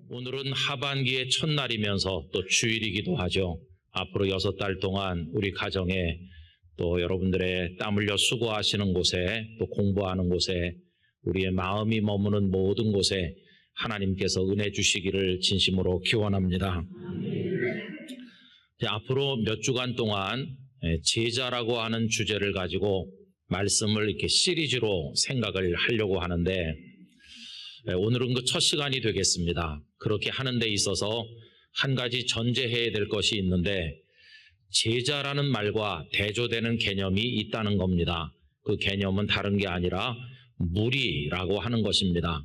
오늘은 하반기의 첫날이면서 또 주일이기도 하죠. 앞으로 6달 동안 우리 가정에 또 여러분들의 땀 흘려 수고하시는 곳에 또 공부하는 곳에 우리의 마음이 머무는 모든 곳에 하나님께서 은혜 주시기를 진심으로 기원합니다. 앞으로 몇 주간 동안 제자라고 하는 주제를 가지고 말씀을 이렇게 시리즈로 생각을 하려고 하는데 오늘은 그 첫 시간이 되겠습니다. 그렇게 하는 데 있어서 한 가지 전제해야 될 것이 있는데 제자라는 말과 대조되는 개념이 있다는 겁니다. 그 개념은 다른 게 아니라 무리라고 하는 것입니다.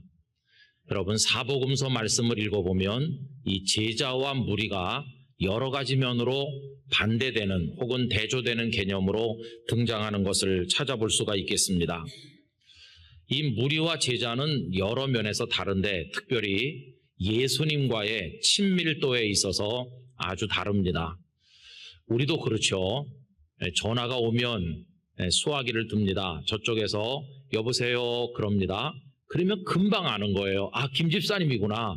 여러분 사복음서 말씀을 읽어보면 이 제자와 무리가 여러 가지 면으로 반대되는 혹은 대조되는 개념으로 등장하는 것을 찾아볼 수가 있겠습니다. 이 무리와 제자는 여러 면에서 다른데 특별히 예수님과의 친밀도에 있어서 아주 다릅니다. 우리도 그렇죠. 전화가 오면 수화기를 듭니다. 저쪽에서 여보세요 그럽니다. 그러면 금방 아는 거예요. 아, 김 집사님이구나.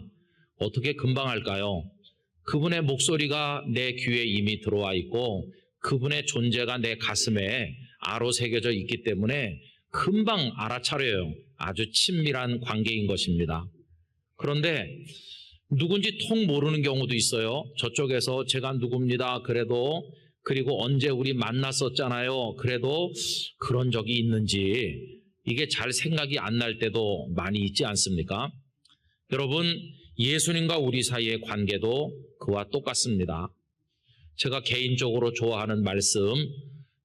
어떻게 금방 알까요? 그분의 목소리가 내 귀에 이미 들어와 있고 그분의 존재가 내 가슴에 아로 새겨져 있기 때문에 금방 알아차려요. 아주 친밀한 관계인 것입니다. 그런데 누군지 통 모르는 경우도 있어요. 저쪽에서 제가 누굽니다. 그리고 언제 우리 만났었잖아요. 그래도 그런 적이 있는지 이게 잘 생각이 안 날 때도 많이 있지 않습니까? 여러분, 예수님과 우리 사이의 관계도 그와 똑같습니다. 제가 개인적으로 좋아하는 말씀,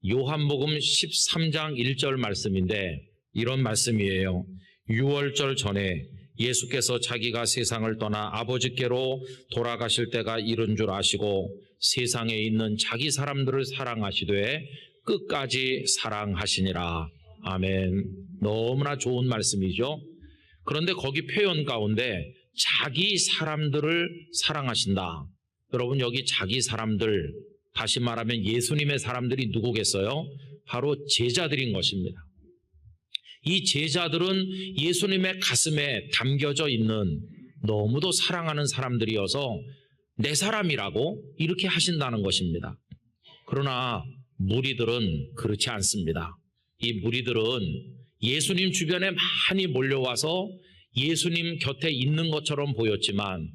요한복음 13장 1절 말씀인데 이런 말씀이에요. 6월절 전에 예수께서 자기가 세상을 떠나 아버지께로 돌아가실 때가 이른 줄 아시고 세상에 있는 자기 사람들을 사랑하시되 끝까지 사랑하시니라. 아멘. 너무나 좋은 말씀이죠. 그런데 거기 표현 가운데 자기 사람들을 사랑하신다. 여러분 여기 자기 사람들, 다시 말하면 예수님의 사람들이 누구겠어요? 바로 제자들인 것입니다. 이 제자들은 예수님의 가슴에 담겨져 있는 너무도 사랑하는 사람들이어서 내 사람이라고 이렇게 하신다는 것입니다. 그러나 무리들은 그렇지 않습니다. 이 무리들은 예수님 주변에 많이 몰려와서 예수님 곁에 있는 것처럼 보였지만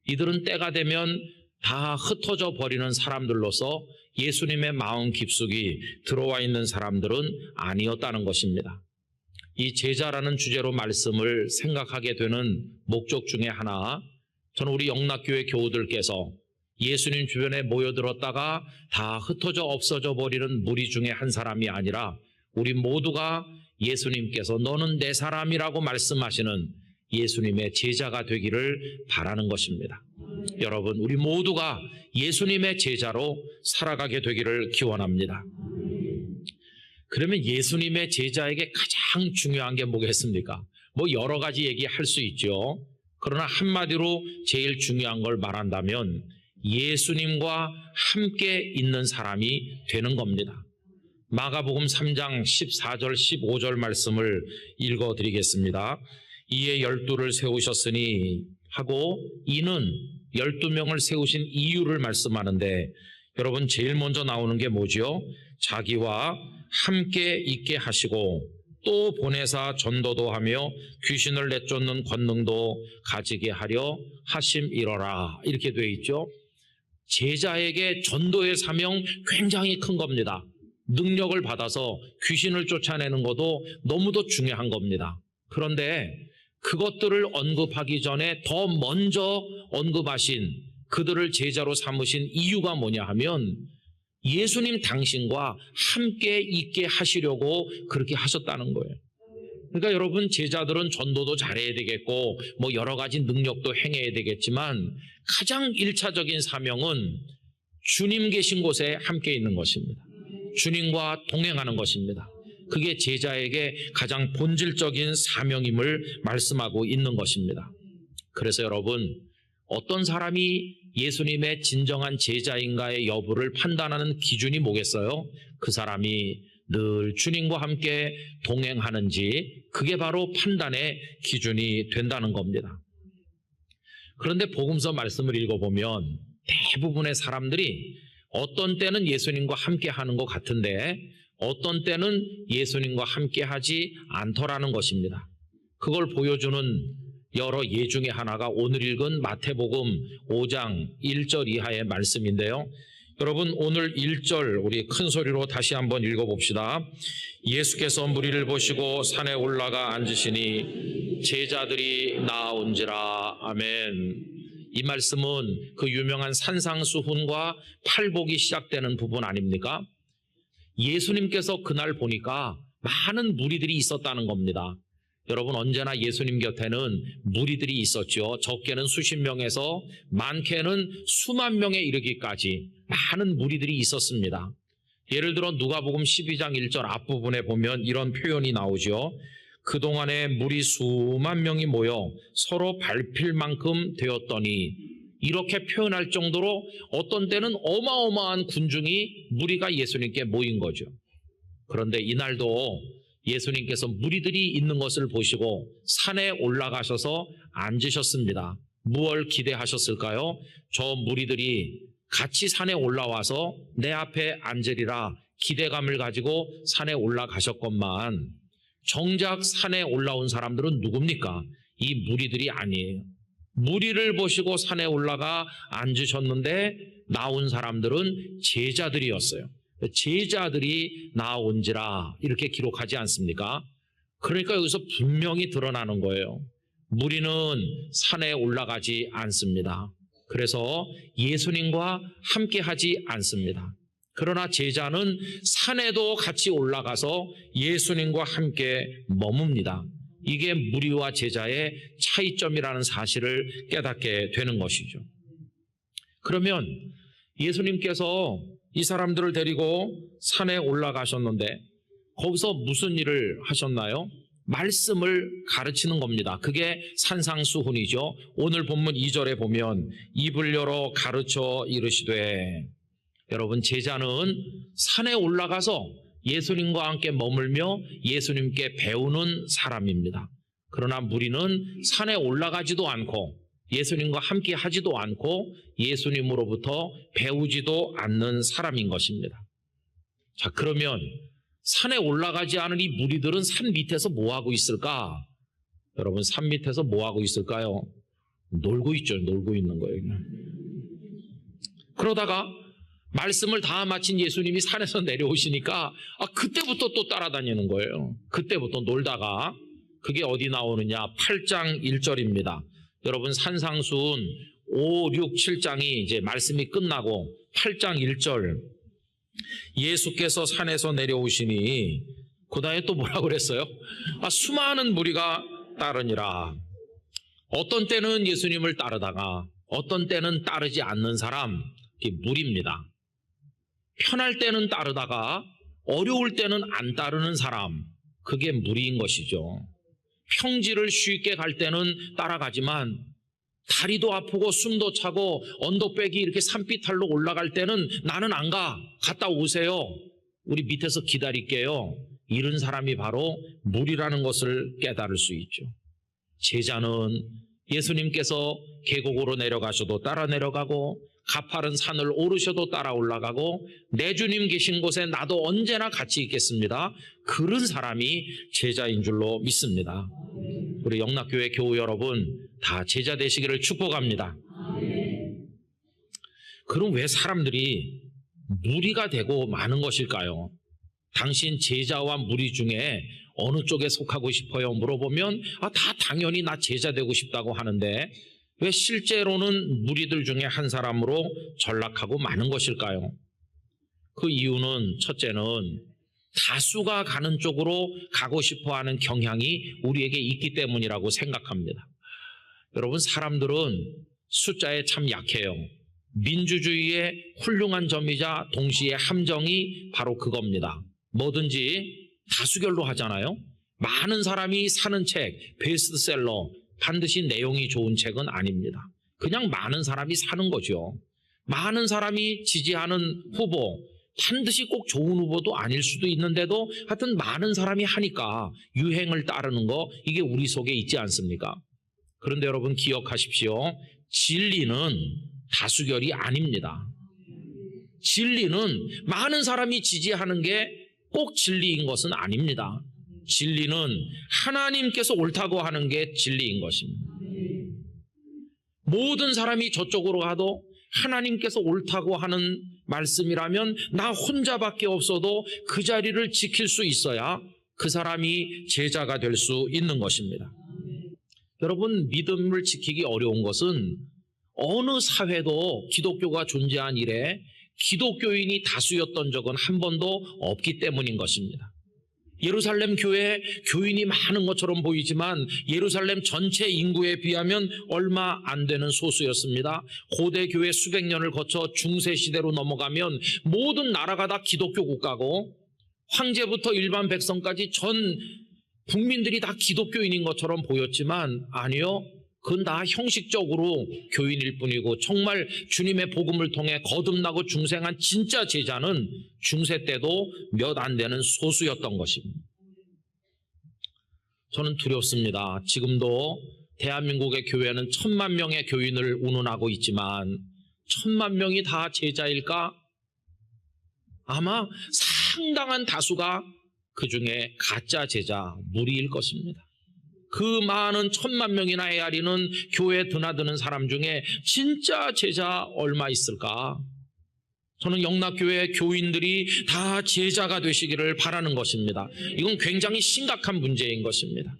이들은 때가 되면 다 흩어져 버리는 사람들로서 예수님의 마음 깊숙이 들어와 있는 사람들은 아니었다는 것입니다. 이 제자라는 주제로 말씀을 생각하게 되는 목적 중에 하나, 저는 우리 영락교회 교우들께서 예수님 주변에 모여들었다가 다 흩어져 없어져 버리는 무리 중에 한 사람이 아니라 우리 모두가 예수님께서 너는 내 사람이라고 말씀하시는 예수님의 제자가 되기를 바라는 것입니다. 여러분, 우리 모두가 예수님의 제자로 살아가게 되기를 기원합니다. 그러면 예수님의 제자에게 가장 중요한 게 뭐겠습니까? 여러 가지 얘기할 수 있죠. 그러나 한마디로 제일 중요한 걸 말한다면 예수님과 함께 있는 사람이 되는 겁니다. 마가복음 3장 14절 15절 말씀을 읽어드리겠습니다. 이에 12를 세우셨으니 하고 이는 12명을 세우신 이유를 말씀하는데 여러분 제일 먼저 나오는 게 뭐죠? 자기와 함께 있게 하시고 또 보내사 전도도 하며 귀신을 내쫓는 권능도 가지게 하려 하심이러라. 이렇게 되어 있죠. 제자에게 전도의 사명 굉장히 큰 겁니다. 능력을 받아서 귀신을 쫓아내는 것도 너무도 중요한 겁니다. 그런데 그것들을 언급하기 전에 더 먼저 언급하신 그들을 제자로 삼으신 이유가 뭐냐 하면 예수님 당신과 함께 있게 하시려고 그렇게 하셨다는 거예요. 그러니까 여러분 제자들은 전도도 잘해야 되겠고 여러 가지 능력도 행해야 되겠지만 가장 1차적인 사명은 주님 계신 곳에 함께 있는 것입니다. 주님과 동행하는 것입니다. 그게 제자에게 가장 본질적인 사명임을 말씀하고 있는 것입니다. 그래서 여러분 어떤 사람이 예수님의 진정한 제자인가의 여부를 판단하는 기준이 뭐겠어요? 그 사람이 늘 주님과 함께 동행하는지 그게 바로 판단의 기준이 된다는 겁니다. 그런데 복음서 말씀을 읽어보면 대부분의 사람들이 어떤 때는 예수님과 함께 하는 것 같은데 어떤 때는 예수님과 함께 하지 않더라는 것입니다. 그걸 보여주는 여러 예 중에 하나가 오늘 읽은 마태복음 5장 1절 이하의 말씀인데요. 여러분, 오늘 1절 우리 큰 소리로 다시 한번 읽어봅시다. 예수께서 무리를 보시고 산에 올라가 앉으시니 제자들이 나아온지라. 아멘. 이 말씀은 그 유명한 산상수훈과 팔복이 시작되는 부분 아닙니까? 예수님께서 그날 보니까 많은 무리들이 있었다는 겁니다. 여러분, 언제나 예수님 곁에는 무리들이 있었죠. 적게는 수십 명에서 많게는 수만 명에 이르기까지 많은 무리들이 있었습니다. 예를 들어 누가복음 12장 1절 앞부분에 보면 이런 표현이 나오죠. 그동안에 무리 수만 명이 모여 서로 밟힐 만큼 되었더니, 이렇게 표현할 정도로 어떤 때는 어마어마한 군중이 무리가 예수님께 모인 거죠. 그런데 이날도 예수님께서 무리들이 있는 것을 보시고 산에 올라가셔서 앉으셨습니다. 무엇을 기대하셨을까요? 저 무리들이 같이 산에 올라와서 내 앞에 앉으리라 기대감을 가지고 산에 올라가셨건만 정작 산에 올라온 사람들은 누굽니까? 이 무리들이 아니에요. 무리를 보시고 산에 올라가 앉으셨는데 나온 사람들은 제자들이었어요. 제자들이 나온지라 이렇게 기록하지 않습니까? 그러니까 여기서 분명히 드러나는 거예요. 무리는 산에 올라가지 않습니다. 그래서 예수님과 함께 하지 않습니다. 그러나 제자는 산에도 같이 올라가서 예수님과 함께 머뭅니다. 이게 무리와 제자의 차이점이라는 사실을 깨닫게 되는 것이죠. 그러면 예수님께서 이 사람들을 데리고 산에 올라가셨는데 거기서 무슨 일을 하셨나요? 말씀을 가르치는 겁니다. 그게 산상수훈이죠. 오늘 본문 2절에 보면 입을 열어 가르쳐 이르시되, 여러분, 제자는 산에 올라가서 예수님과 함께 머물며 예수님께 배우는 사람입니다. 그러나 무리는 산에 올라가지도 않고 예수님과 함께 하지도 않고 예수님으로부터 배우지도 않는 사람인 것입니다. 자, 그러면 산에 올라가지 않은 이 무리들은 산 밑에서 뭐 하고 있을까? 여러분, 산 밑에서 뭐 하고 있을까요? 놀고 있죠. 놀고 있는 거예요. 그러다가 말씀을 다 마친 예수님이 산에서 내려오시니까 그때부터 또 따라다니는 거예요. 그때부터 놀다가, 그게 어디 나오느냐? 8장 1절입니다. 여러분, 산상수훈 5, 6, 7장이 이제 말씀이 끝나고 8장 1절, 예수께서 산에서 내려오시니, 그 다음에 또 뭐라고 그랬어요? 수많은 무리가 따르니라. 어떤 때는 예수님을 따르다가 어떤 때는 따르지 않는 사람, 그게 무리입니다. 편할 때는 따르다가 어려울 때는 안 따르는 사람, 그게 무리인 것이죠. 평지를 쉽게 갈 때는 따라가지만 다리도 아프고 숨도 차고 언덕배기 이렇게 산비탈로 올라갈 때는 나는 안 가, 갔다 오세요, 우리 밑에서 기다릴게요, 이런 사람이 바로 무리라는 것을 깨달을 수 있죠. 제자는 예수님께서 계곡으로 내려가셔도 따라 내려가고 가파른 산을 오르셔도 따라 올라가고 내 주님 계신 곳에 나도 언제나 같이 있겠습니다, 그런 사람이 제자인 줄로 믿습니다. 우리 영락교회 교우 여러분, 다 제자 되시기를 축복합니다. 그럼 왜 사람들이 무리가 되고 마는 것일까요? 당신 제자와 무리 중에 어느 쪽에 속하고 싶어요? 물어보면 다 당연히 나 제자 되고 싶다고 하는데 왜 실제로는 무리들 중에 한 사람으로 전락하고 마는 것일까요? 그 이유는 첫째는 다수가 가는 쪽으로 가고 싶어하는 경향이 우리에게 있기 때문이라고 생각합니다. 여러분, 사람들은 숫자에 참 약해요. 민주주의의 훌륭한 점이자 동시에 함정이 바로 그겁니다. 뭐든지 다수결로 하잖아요. 많은 사람이 사는 책, 베스트셀러, 반드시 내용이 좋은 책은 아닙니다. 그냥 많은 사람이 사는 거죠. 많은 사람이 지지하는 후보, 반드시 꼭 좋은 후보도 아닐 수도 있는데도 하여튼 많은 사람이 하니까 유행을 따르는 거, 이게 우리 속에 있지 않습니까? 그런데 여러분 기억하십시오. 진리는 다수결이 아닙니다. 진리는 많은 사람이 지지하는 게 꼭 진리인 것은 아닙니다. 진리는 하나님께서 옳다고 하는 게 진리인 것입니다. 모든 사람이 저쪽으로 가도 하나님께서 옳다고 하는 말씀이라면 나 혼자밖에 없어도 그 자리를 지킬 수 있어야 그 사람이 제자가 될 수 있는 것입니다. 여러분, 믿음을 지키기 어려운 것은 어느 사회도 기독교가 존재한 이래 기독교인이 다수였던 적은 한 번도 없기 때문인 것입니다. 예루살렘 교회에 교인이 많은 것처럼 보이지만 예루살렘 전체 인구에 비하면 얼마 안 되는 소수였습니다. 고대 교회 수백 년을 거쳐 중세 시대로 넘어가면 모든 나라가 다 기독교 국가고 황제부터 일반 백성까지 전 국민들이 다 기독교인인 것처럼 보였지만 아니요. 그건 다 형식적으로 교인일 뿐이고 정말 주님의 복음을 통해 거듭나고 중생한 진짜 제자는 중세 때도 몇 안 되는 소수였던 것입니다. 저는 두렵습니다. 지금도 대한민국의 교회는 1000만 명의 교인을 운운하고 있지만 1000만 명이 다 제자일까? 아마 상당한 다수가 그 중에 가짜 제자, 무리일 것입니다. 그 많은 1000만 명이나 헤아리는 교회에 드나드는 사람 중에 진짜 제자 얼마 있을까? 저는 영락교회 교인들이 다 제자가 되시기를 바라는 것입니다. 이건 굉장히 심각한 문제인 것입니다.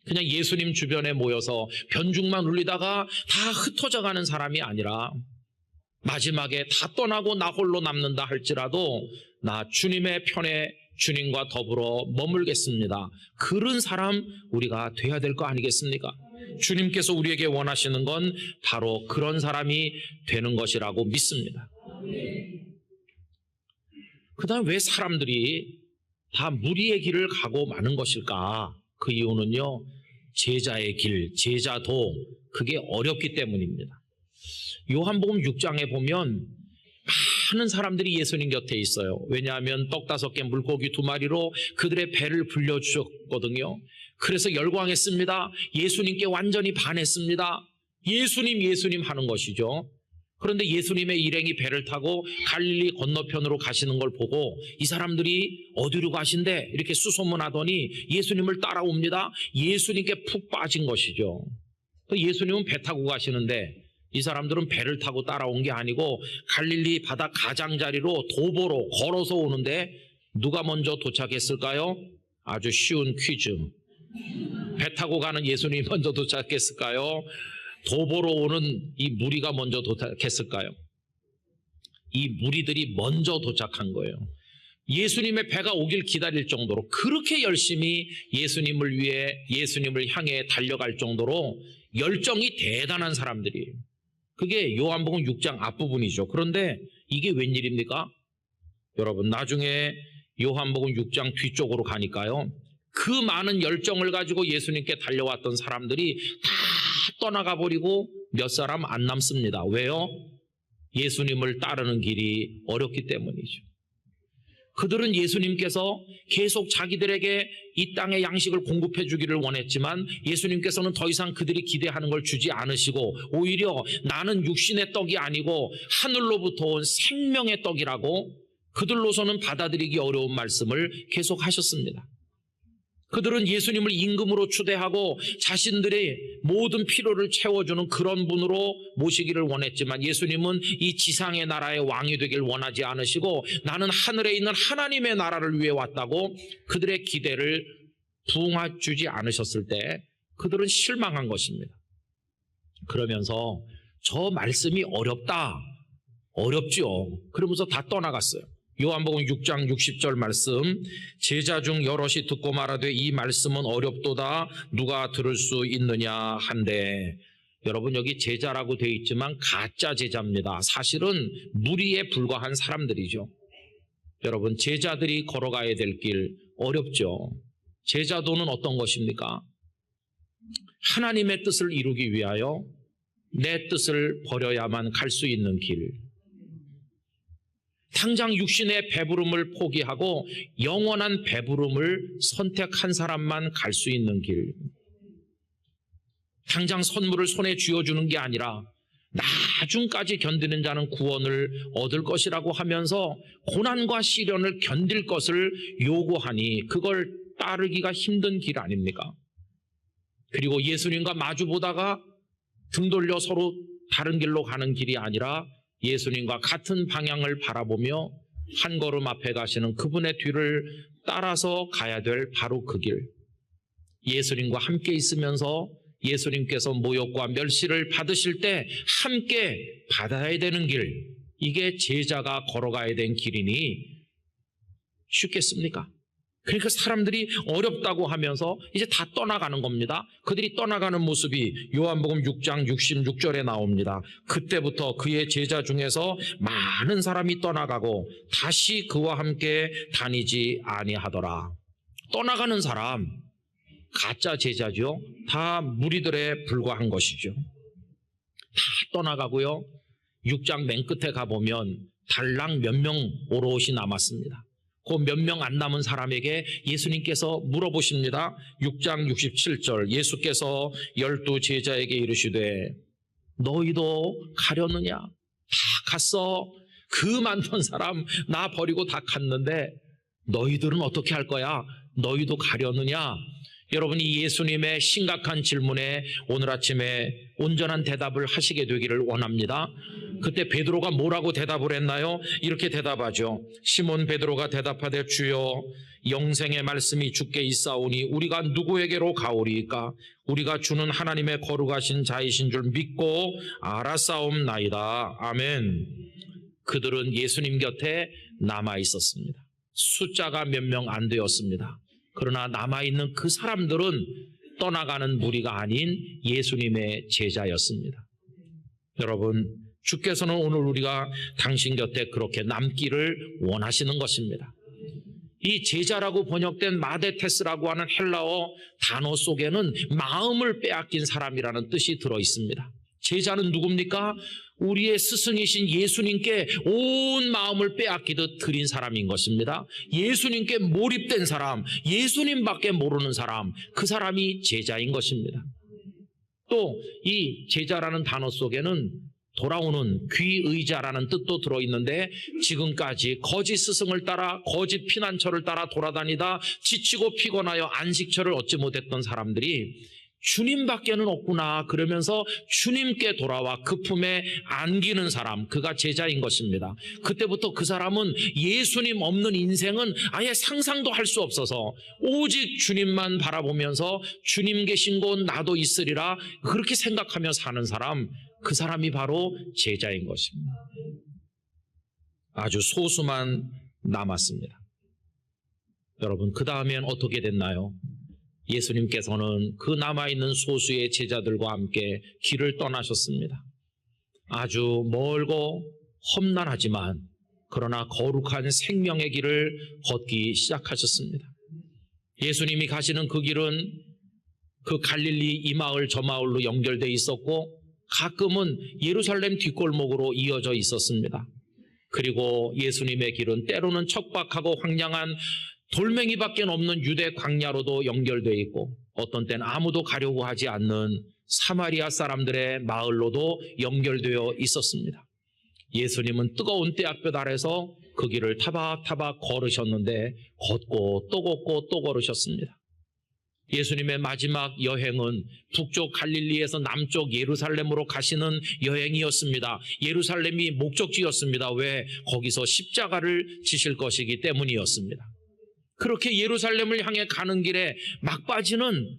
그냥 예수님 주변에 모여서 변죽만 울리다가 다 흩어져가는 사람이 아니라 마지막에 다 떠나고 나 홀로 남는다 할지라도 나 주님의 편에 주님과 더불어 머물겠습니다. 그런 사람 우리가 돼야 될 거 아니겠습니까? 주님께서 우리에게 원하시는 건 바로 그런 사람이 되는 것이라고 믿습니다. 그 다음 왜 사람들이 다 무리의 길을 가고 마는 것일까? 그 이유는요, 제자의 길, 제자도 그게 어렵기 때문입니다. 요한복음 6장에 보면 많은 사람들이 예수님 곁에 있어요. 왜냐하면 떡 5개 물고기 2마리로 그들의 배를 불려주셨거든요. 그래서 열광했습니다. 예수님께 완전히 반했습니다. 예수님 하는 것이죠. 그런데 예수님의 일행이 배를 타고 갈릴리 건너편으로 가시는 걸 보고 이 사람들이 어디로 가신대? 이렇게 수소문하더니 예수님을 따라옵니다. 예수님께 푹 빠진 것이죠. 예수님은 배 타고 가시는데 이 사람들은 배를 타고 따라온 게 아니고 갈릴리 바다 가장자리로 도보로 걸어서 오는데 누가 먼저 도착했을까요? 아주 쉬운 퀴즈. 배 타고 가는 예수님이 먼저 도착했을까요? 도보로 오는 이 무리가 먼저 도착했을까요? 이 무리들이 먼저 도착한 거예요. 예수님의 배가 오길 기다릴 정도로 그렇게 열심히 예수님을 위해 예수님을 향해 달려갈 정도로 열정이 대단한 사람들이에요. 그게 요한복음 6장 앞부분이죠. 그런데 이게 웬일입니까? 여러분, 나중에 요한복음 6장 뒤쪽으로 가니까요, 그 많은 열정을 가지고 예수님께 달려왔던 사람들이 다 떠나가 버리고 몇 사람 안 남습니다. 왜요? 예수님을 따르는 길이 어렵기 때문이죠. 그들은 예수님께서 계속 자기들에게 이 땅의 양식을 공급해 주기를 원했지만 예수님께서는 더 이상 그들이 기대하는 걸 주지 않으시고 오히려 나는 육신의 떡이 아니고 하늘로부터 온 생명의 떡이라고 그들로서는 받아들이기 어려운 말씀을 계속 하셨습니다. 그들은 예수님을 임금으로 추대하고 자신들의 모든 필요를 채워주는 그런 분으로 모시기를 원했지만 예수님은 이 지상의 나라의 왕이 되길 원하지 않으시고 나는 하늘에 있는 하나님의 나라를 위해 왔다고 그들의 기대를 부응해주지 않으셨을 때 그들은 실망한 것입니다. 그러면서 저 말씀이 어렵죠. 그러면서 다 떠나갔어요. 요한복음 6장 60절 말씀, 제자 중 여럿이 듣고 말하되 이 말씀은 어렵도다 누가 들을 수 있느냐 한데, 여러분 여기 제자라고 되어 있지만 가짜 제자입니다. 사실은 무리에 불과한 사람들이죠. 여러분, 제자들이 걸어가야 될 길 어렵죠. 제자도는 어떤 것입니까? 하나님의 뜻을 이루기 위하여 내 뜻을 버려야만 갈 수 있는 길. 당장 육신의 배부름을 포기하고 영원한 배부름을 선택한 사람만 갈 수 있는 길. 당장 선물을 손에 쥐어주는 게 아니라 나중까지 견디는 자는 구원을 얻을 것이라고 하면서 고난과 시련을 견딜 것을 요구하니 그걸 따르기가 힘든 길 아닙니까? 그리고 예수님과 마주보다가 등 돌려 서로 다른 길로 가는 길이 아니라 예수님과 같은 방향을 바라보며 한 걸음 앞에 가시는 그분의 뒤를 따라서 가야 될 바로 그 길. 예수님과 함께 있으면서 예수님께서 모욕과 멸시를 받으실 때 함께 받아야 되는 길. 이게 제자가 걸어가야 되는 길이니 쉽겠습니까? 그러니까 사람들이 어렵다고 하면서 이제 다 떠나가는 겁니다. 그들이 떠나가는 모습이 요한복음 6장 66절에 나옵니다. 그때부터 그의 제자 중에서 많은 사람이 떠나가고 다시 그와 함께 다니지 아니하더라. 떠나가는 사람, 가짜 제자죠. 다 무리들에 불과한 것이죠. 다 떠나가고요. 6장 맨 끝에 가보면 달랑 몇 명 오롯이 남았습니다. 그 몇 명 안 남은 사람에게 예수님께서 물어보십니다. 6장 67절 예수께서 12 제자에게 이르시되 너희도 가려느냐? 다 갔어. 그 많던 사람 나 버리고 다 갔는데 너희들은 어떻게 할 거야? 너희도 가려느냐? 여러분이 예수님의 심각한 질문에 오늘 아침에 온전한 대답을 하시게 되기를 원합니다. 그때 베드로가 뭐라고 대답을 했나요? 이렇게 대답하죠. 시몬 베드로가 대답하되 주여 영생의 말씀이 주께 있사오니 우리가 누구에게로 가오리이까? 우리가 주는 하나님의 거룩하신 자이신 줄 믿고 알았사옵나이다. 아멘. 그들은 예수님 곁에 남아 있었습니다. 숫자가 몇 명 안 되었습니다. 그러나 남아있는 그 사람들은 떠나가는 무리가 아닌 예수님의 제자였습니다. 여러분, 주께서는 오늘 우리가 당신 곁에 그렇게 남기를 원하시는 것입니다. 이 제자라고 번역된 마데테스라고 하는 헬라어 단어 속에는 마음을 빼앗긴 사람이라는 뜻이 들어있습니다. 제자는 누굽니까? 우리의 스승이신 예수님께 온 마음을 빼앗기듯 드린 사람인 것입니다. 예수님께 몰입된 사람, 예수님밖에 모르는 사람, 그 사람이 제자인 것입니다. 또 이 제자라는 단어 속에는 돌아오는 귀의자라는 뜻도 들어있는데 지금까지 거짓 스승을 따라 거짓 피난처를 따라 돌아다니다 지치고 피곤하여 안식처를 얻지 못했던 사람들이 주님밖에는 없구나 그러면서 주님께 돌아와 그 품에 안기는 사람, 그가 제자인 것입니다. 그때부터 그 사람은 예수님 없는 인생은 아예 상상도 할 수 없어서 오직 주님만 바라보면서 주님 계신 곳 나도 있으리라 그렇게 생각하며 사는 사람, 그 사람이 바로 제자인 것입니다. 아주 소수만 남았습니다. 여러분, 그 다음엔 어떻게 됐나요? 예수님께서는 그 남아있는 소수의 제자들과 함께 길을 떠나셨습니다. 아주 멀고 험난하지만 그러나 거룩한 생명의 길을 걷기 시작하셨습니다. 예수님이 가시는 그 길은 그 갈릴리 이 마을 저 마을로 연결되어 있었고 가끔은 예루살렘 뒷골목으로 이어져 있었습니다. 그리고 예수님의 길은 때로는 척박하고 황량한 돌멩이밖에 없는 유대 광야로도 연결되어 있고 어떤 때는 아무도 가려고 하지 않는 사마리아 사람들의 마을로도 연결되어 있었습니다. 예수님은 뜨거운 떼약볕 아래서 그 길을 타박타박 걸으셨는데 걷고 또 걷고 또 걸으셨습니다. 예수님의 마지막 여행은 북쪽 갈릴리에서 남쪽 예루살렘으로 가시는 여행이었습니다. 예루살렘이 목적지였습니다. 왜? 거기서 십자가를 지실 것이기 때문이었습니다. 그렇게 예루살렘을 향해 가는 길에 막바지는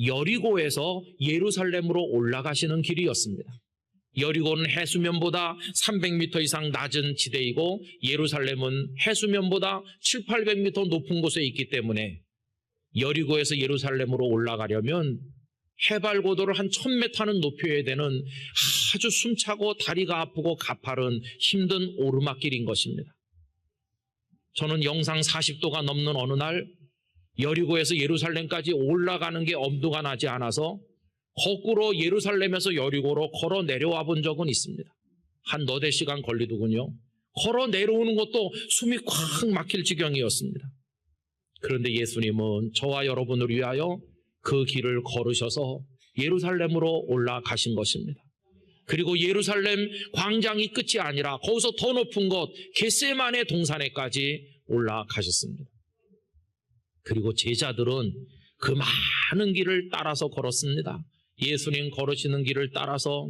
여리고에서 예루살렘으로 올라가시는 길이었습니다. 여리고는 해수면보다 300m 이상 낮은 지대이고 예루살렘은 해수면보다 700~800m 높은 곳에 있기 때문에 여리고에서 예루살렘으로 올라가려면 해발 고도를 한 1000m는 높여야 되는 아주 숨차고 다리가 아프고 가파른 힘든 오르막길인 것입니다. 저는 영상 40도가 넘는 어느 날 여리고에서 예루살렘까지 올라가는 게 엄두가 나지 않아서 거꾸로 예루살렘에서 여리고로 걸어 내려와 본 적은 있습니다. 한 너댓 시간 걸리더군요. 걸어 내려오는 것도 숨이 콱 막힐 지경이었습니다. 그런데 예수님은 저와 여러분을 위하여 그 길을 걸으셔서 예루살렘으로 올라가신 것입니다. 그리고 예루살렘 광장이 끝이 아니라 거기서 더 높은 곳 겟세마네 동산에까지 올라가셨습니다. 그리고 제자들은 그 많은 길을 따라서 걸었습니다. 예수님 걸으시는 길을 따라서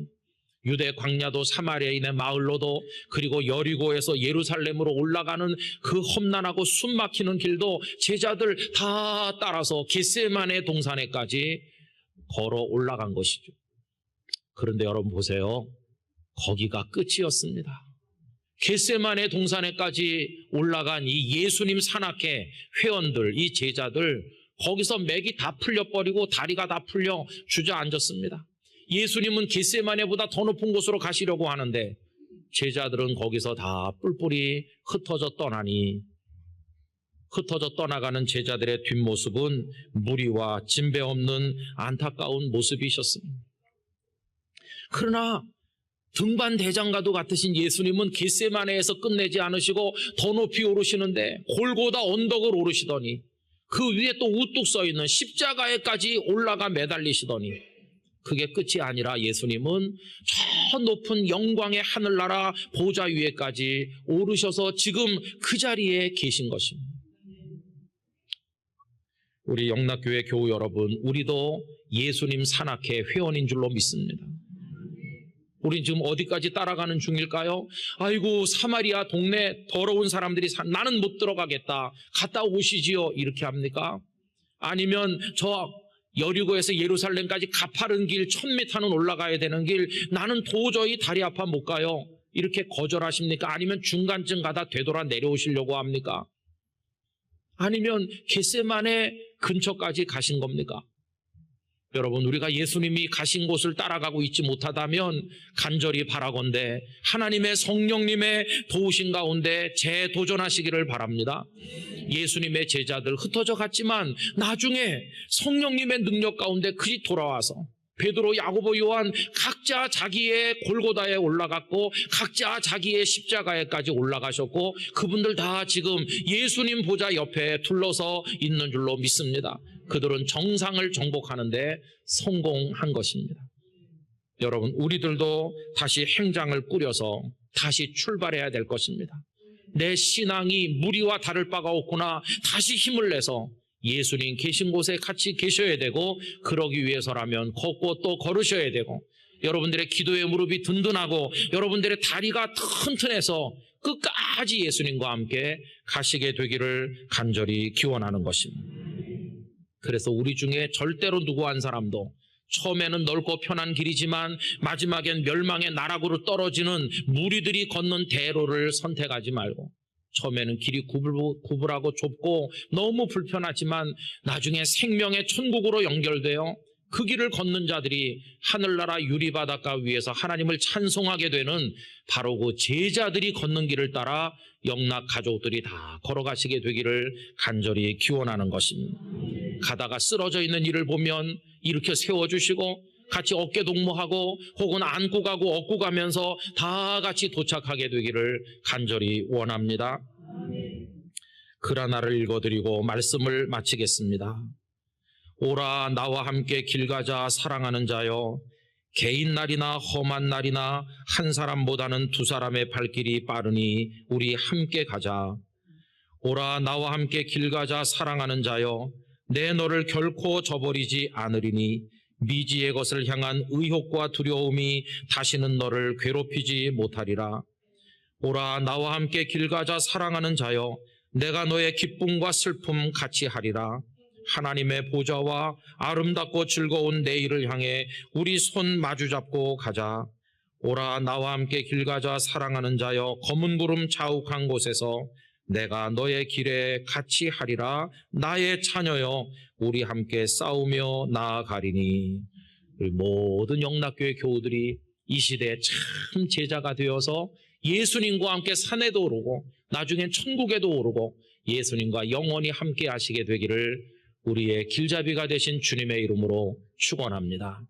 유대 광야도 사마리아인의 마을로도 그리고 여리고에서 예루살렘으로 올라가는 그 험난하고 숨막히는 길도 제자들 다 따라서 겟세마네 동산에까지 걸어 올라간 것이죠. 그런데 여러분 보세요. 거기가 끝이었습니다. 겟세마네 동산에까지 올라간 이 예수님 산악회 회원들, 이 제자들 거기서 맥이 다 풀려버리고 다리가 다 풀려 주저앉았습니다. 예수님은 겟세마네보다 더 높은 곳으로 가시려고 하는데 제자들은 거기서 다 뿔뿔이 흩어져 떠나니 흩어져 떠나가는 제자들의 뒷모습은 무리와 진배 없는 안타까운 모습이셨습니다. 그러나 등반 대장과도 같으신 예수님은 겟세마네에서 끝내지 않으시고 더 높이 오르시는데 골고다 언덕을 오르시더니 그 위에 또 우뚝 서 있는 십자가에까지 올라가 매달리시더니 그게 끝이 아니라 예수님은 저 높은 영광의 하늘나라 보좌 위에까지 오르셔서 지금 그 자리에 계신 것입니다. 우리 영락교회 교우 여러분, 우리도 예수님 산악회 회원인 줄로 믿습니다. 우린 지금 어디까지 따라가는 중일까요? 아이고 사마리아 동네 더러운 사람들이 나는 못 들어가겠다. 갔다 오시지요. 이렇게 합니까? 아니면 저 여리고에서 예루살렘까지 가파른 길 1000m는 올라가야 되는 길 나는 도저히 다리 아파 못 가요. 이렇게 거절하십니까? 아니면 중간쯤 가다 되돌아 내려오시려고 합니까? 아니면 겟세마네 근처까지 가신 겁니까? 여러분, 우리가 예수님이 가신 곳을 따라가고 있지 못하다면 간절히 바라건대 하나님의 성령님의 도우신 가운데 재도전하시기를 바랍니다. 예수님의 제자들 흩어져 갔지만 나중에 성령님의 능력 가운데 그리 돌아와서 베드로, 야고보, 요한 각자 자기의 골고다에 올라갔고 각자 자기의 십자가에까지 올라가셨고 그분들 다 지금 예수님 보좌 옆에 둘러서 있는 줄로 믿습니다. 그들은 정상을 정복하는데 성공한 것입니다. 여러분, 우리들도 다시 행장을 꾸려서 다시 출발해야 될 것입니다. 내 신앙이 무리와 다를 바가 없구나. 다시 힘을 내서 예수님 계신 곳에 같이 계셔야 되고 그러기 위해서라면 걷고 또 걸으셔야 되고 여러분들의 기도의 무릎이 든든하고 여러분들의 다리가 튼튼해서 끝까지 예수님과 함께 가시게 되기를 간절히 기원하는 것입니다. 그래서 우리 중에 절대로 누구 한 사람도 처음에는 넓고 편한 길이지만 마지막엔 멸망의 나락으로 떨어지는 무리들이 걷는 대로를 선택하지 말고 처음에는 길이 구불하고 좁고 너무 불편하지만 나중에 생명의 천국으로 연결되어 그 길을 걷는 자들이 하늘나라 유리바닷가 위에서 하나님을 찬송하게 되는 바로 그 제자들이 걷는 길을 따라 영락 가족들이 다 걸어가시게 되기를 간절히 기원하는 것입니다. 가다가 쓰러져 있는 이를 보면 이렇게 세워주시고 같이 어깨 동무하고 혹은 안고 가고 업고 가면서 다 같이 도착하게 되기를 간절히 원합니다. 그라나를 읽어드리고 말씀을 마치겠습니다. 오라 나와 함께 길 가자 사랑하는 자여, 개인 날이나 험한 날이나 한 사람보다는 두 사람의 발길이 빠르니 우리 함께 가자. 오라 나와 함께 길 가자 사랑하는 자여, 내 너를 결코 저버리지 않으리니 미지의 것을 향한 의혹과 두려움이 다시는 너를 괴롭히지 못하리라. 오라 나와 함께 길 가자 사랑하는 자여, 내가 너의 기쁨과 슬픔 같이 하리라. 하나님의 보좌와 아름답고 즐거운 내일을 향해 우리 손 마주잡고 가자. 오라 나와 함께 길 가자 사랑하는 자여, 검은 구름 자욱한 곳에서 내가 너의 길에 같이 하리라. 나의 자녀여, 우리 함께 싸우며 나아가리니. 우리 모든 영락교회 교우들이 이 시대에 참 제자가 되어서 예수님과 함께 산에도 오르고 나중엔 천국에도 오르고 예수님과 영원히 함께 하시게 되기를 우리의 길잡이가 되신 주님의 이름으로 축원합니다.